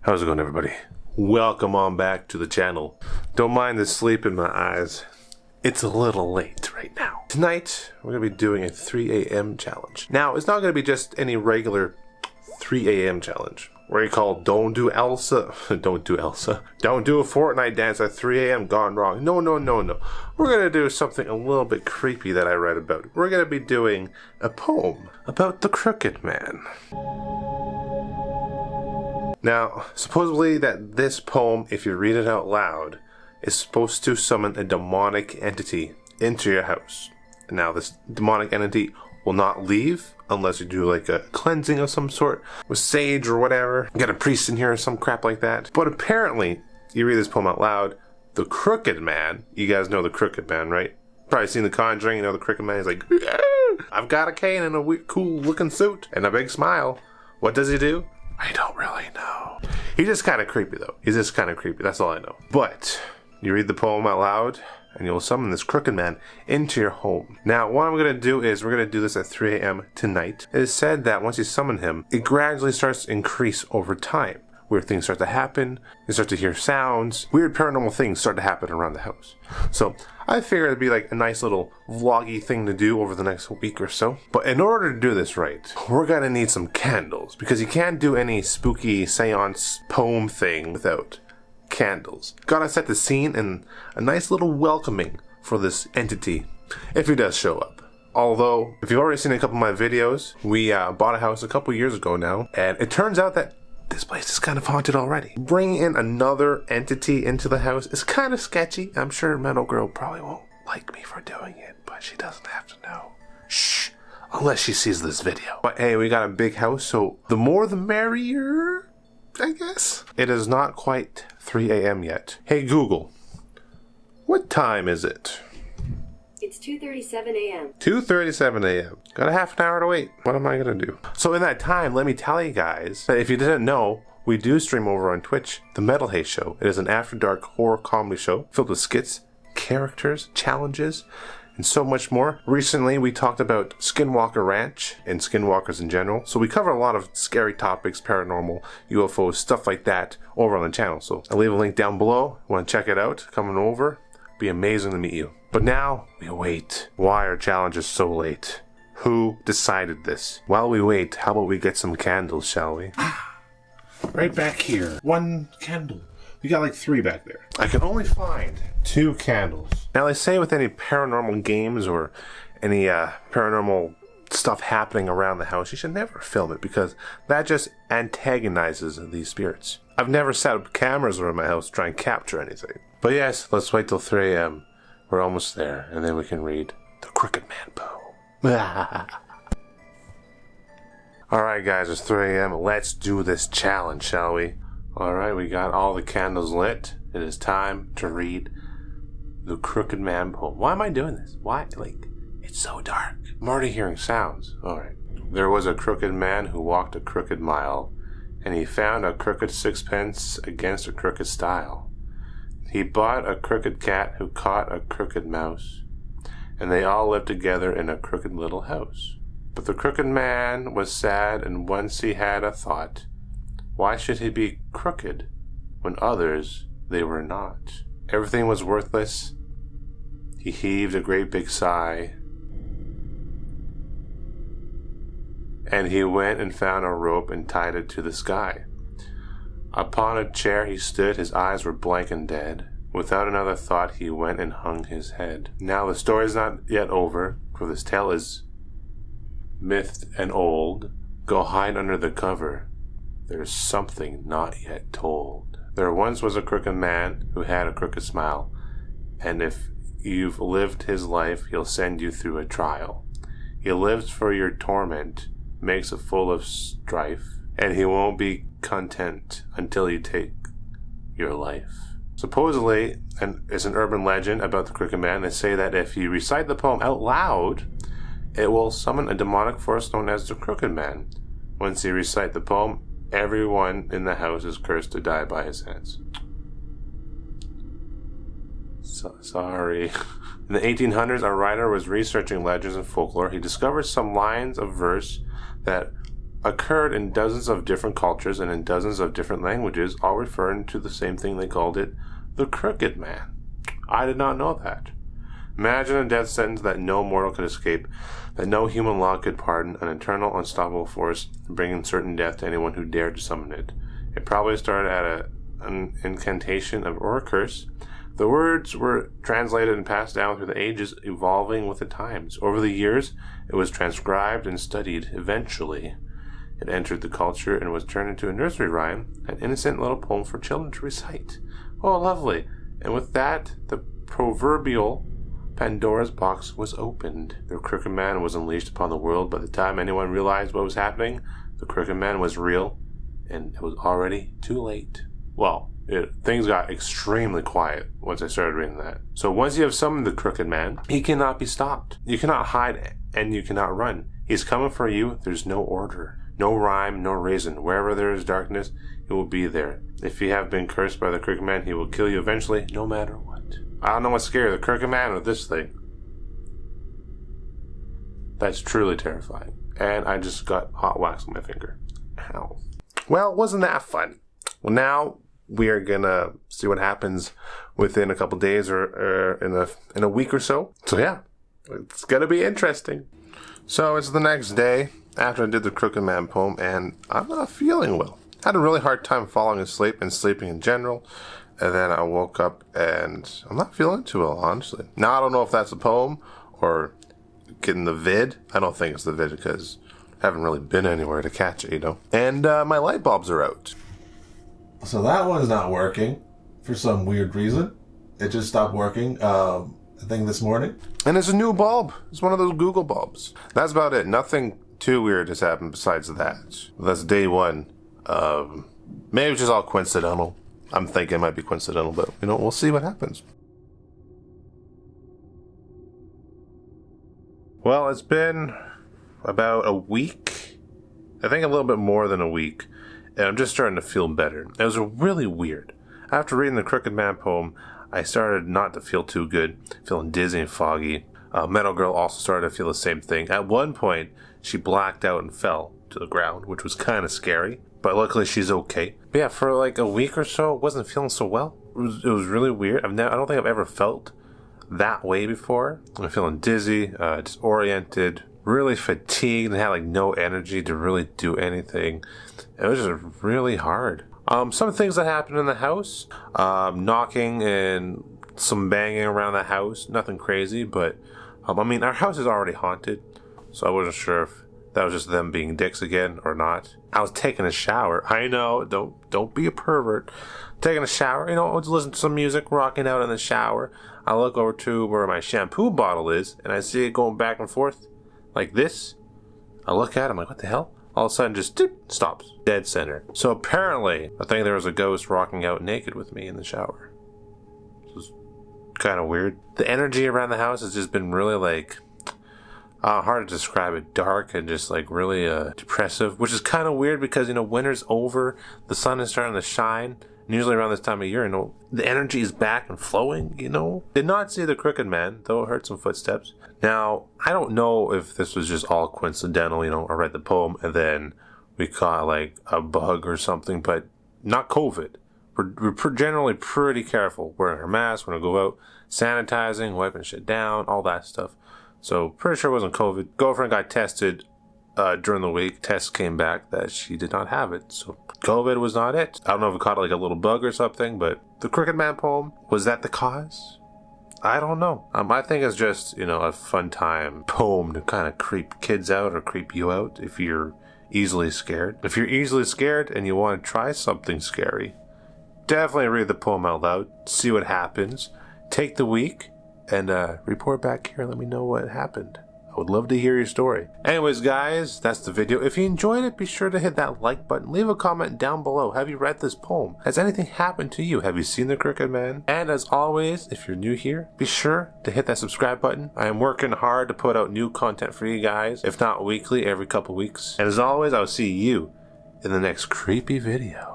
How's it going, everybody? Welcome on back to the channel. Don't mind the sleep in my eyes. It's a little late right now. Tonight, we're going to be doing a 3 a.m. challenge. Now, it's not going to be just any regular 3 a.m. challenge. Where you call Don't do Elsa. Don't do a Fortnite dance at 3 a.m. gone wrong. No. We're going to do something a little bit creepy that I read about. We're going to be doing a poem about the Crooked Man. Now, supposedly that this poem, if you read it out loud, is supposed to summon a demonic entity into your house. Now, this demonic entity will not leave unless you do like a cleansing of some sort with sage or whatever. Get a priest in here or some crap like that. But apparently, you read this poem out loud, the Crooked Man, you guys know the Crooked Man, right? Probably seen The Conjuring, you know the Crooked Man, he's like, I've got a cane and a cool looking suit and a big smile. What does he do? I don't really know. He's just kind of creepy though. He's just kind of creepy, that's all I know. But you read the poem out loud and you'll summon this Crooked Man into your home. Now, what I'm going to do is we're going to do this at 3 a.m. tonight. It is said that once you summon him, it gradually starts to increase over time. Weird things start to happen. You start to hear sounds. Weird paranormal things start to happen around the house. So I figured it'd be like a nice little vloggy thing to do over the next week or so. But in order to do this right, we're going to need some candles. Because you can't do any spooky seance poem thing without candles. Gotta set the scene and a nice little welcoming for this entity if he does show up. Although, if you've already seen a couple of my videos, we bought a house a couple years ago now, and it turns out that this place is kind of haunted already. Bringing in another entity into the house is kind of sketchy. I'm sure Metal Girl probably won't like me for doing it, but she doesn't have to know. Shh, unless she sees this video. But hey, we got a big house, so the more the merrier, I guess. It is not quite 3 a.m. yet. Hey Google, what time is it? It's 2:37 a.m. 2:37 a.m. Got a half an hour to wait. What am I gonna do? So in that time, let me tell you guys that if you didn't know, we do stream over on Twitch, the Metalhey Show. It is an after-dark horror comedy show filled with skits, characters, challenges, and so much more. Recently, we talked about Skinwalker Ranch and skinwalkers in general. So we cover a lot of scary topics, paranormal, UFOs, stuff like that over on the channel. So I'll leave a link down below. Want to check it out? Coming over. Be amazing to meet you. But now we wait. Why are challenges so late? Who decided this? While we wait, how about we get some candles, shall we? Right back here. One candle. We got like 3 back there. I can only find 2 candles. Now they say with any paranormal games or any paranormal stuff happening around the house, you should never film it because that just antagonizes these spirits. I've never set up cameras around my house to try and capture anything. But yes, let's wait till 3 a.m. We're almost there, and then we can read the Crooked Man poem. Alright guys, it's 3 a.m. Let's do this challenge, shall we? Alright, we got all the candles lit. It is time to read the Crooked Man poem. Why am I doing this? Why? Like, it's so dark. I'm already hearing sounds. Alright. There was a crooked man who walked a crooked mile, and he found a crooked sixpence against a crooked stile. He bought a crooked cat who caught a crooked mouse, and they all lived together in a crooked little house. But the crooked man was sad, and once he had a thought, why should he be crooked when others they were not? Everything was worthless. He heaved a great big sigh, and he went and found a rope and tied it to the sky. Upon a chair he stood, his eyes were blank and dead. Without another thought he went and hung his head. Now the story's not yet over, for this tale is myth and old. Go hide under the cover, there's something not yet told. There once was a crooked man who had a crooked smile, and if you've lived his life, he'll send you through a trial. He lives for your torment, makes it full of strife, and he won't be content until you take your life. Supposedly, and it's an urban legend about the Crooked Man, they say that if you recite the poem out loud, it will summon a demonic force known as the Crooked Man. Once you recite the poem, everyone in the house is cursed to die by his hands. Sorry. In the 1800s, a writer was researching legends and folklore. He discovered some lines of verse that occurred in dozens of different cultures and in dozens of different languages, all referring to the same thing. They called it the Crooked Man. I did not know that. Imagine a death sentence that no mortal could escape, that no human law could pardon, an eternal, unstoppable force bringing certain death to anyone who dared to summon it. It probably started at an incantation or a curse. The words were translated and passed down through the ages, evolving with the times. Over the years, it was transcribed and studied. Eventually, it entered the culture and was turned into a nursery rhyme, an innocent little poem for children to recite. Oh, lovely. And with that, the proverbial Pandora's box was opened. The Crooked Man was unleashed upon the world. By the time anyone realized what was happening, the Crooked Man was real, and it was already too late. Well, things got extremely quiet once I started reading that. So once you have summoned the Crooked Man, he cannot be stopped. You cannot hide, and you cannot run. He's coming for you. There's no order, no rhyme, no reason. Wherever there is darkness, he will be there. If you have been cursed by the Crooked Man, he will kill you eventually, no matter what. I don't know what's scarier, the Crooked Man or this thing. That's truly terrifying. And I just got hot wax on my finger. Ow. Well, wasn't that fun? Well, now we are gonna see what happens within a couple days or in a week or so. So yeah, it's gonna be interesting. So it's the next day after I did the Crooked Man poem, and I'm not feeling well. Had a really hard time falling asleep and sleeping in general. And then I woke up and I'm not feeling too well, honestly. Now, I don't know if that's a poem or getting the vid. I don't think it's the vid because I haven't really been anywhere to catch it, you know. And my light bulbs are out. So that one's not working for some weird reason. It just stopped working, I think this morning. And it's a new bulb. It's one of those Google bulbs. That's about it. Nothing too weird has happened besides that. That's day one. Maybe it's just all coincidental. I'm thinking it might be coincidental, but, you know, we'll see what happens. Well, it's been about a week. I think a little bit more than a week. And I'm just starting to feel better. It was really weird. After reading the Crooked Man poem, I started not to feel too good, feeling dizzy and foggy. Metal Girl also started to feel the same thing. At one point, she blacked out and fell to the ground, which was kind of scary. But luckily, she's okay. But yeah, for like a week or so, I wasn't feeling so well. It was really weird. I don't think I've ever felt that way before. I'm feeling dizzy, disoriented, really fatigued, and had like no energy to really do anything. It was just really hard. Some things that happened in the house, knocking and some banging around the house. Nothing crazy, but I mean, our house is already haunted, so I wasn't sure if that was just them being dicks again or not. I was taking a shower. I know, don't be a pervert. Taking a shower, you know, I was listening to some music, rocking out in the shower. I look over to where my shampoo bottle is, and I see it going back and forth like this. I look at it, I'm like, what the hell? All of a sudden, just stops. Dead center. So apparently, I think there was a ghost rocking out naked with me in the shower. This was kind of weird. The energy around the house has just been really like, hard to describe it, dark and just like really depressive, which is kind of weird because, you know, winter's over, the sun is starting to shine, and usually around this time of year, you know, the energy is back and flowing, you know. Did not see the Crooked Man, though I heard some footsteps. Now, I don't know if this was just all coincidental, you know, I read the poem and we caught like a bug or something, but not COVID. We're generally pretty careful, wearing our masks when we go out, sanitizing, wiping shit down, all that stuff. So pretty sure it wasn't COVID. Girlfriend got tested during the week. Test came back that she did not have it. So COVID was not it. I don't know if it caught like a little bug or something, but the Crooked Man poem, was that the cause? I don't know. I think it's just, you know, a fun time poem to kind of creep kids out or creep you out if you're easily scared. If you're easily scared and you want to try something scary, definitely read the poem out loud, see what happens, take the week, and report back here and let me know what happened. I would love to hear your story. Anyways, guys, that's the video. If you enjoyed it, be sure to hit that like button. Leave a comment down below. Have you read this poem? Has anything happened to you? Have you seen the Crooked Man? And as always, if you're new here, be sure to hit that subscribe button. I am working hard to put out new content for you guys, if not weekly, every couple weeks. And as always, I'll see you in the next creepy video.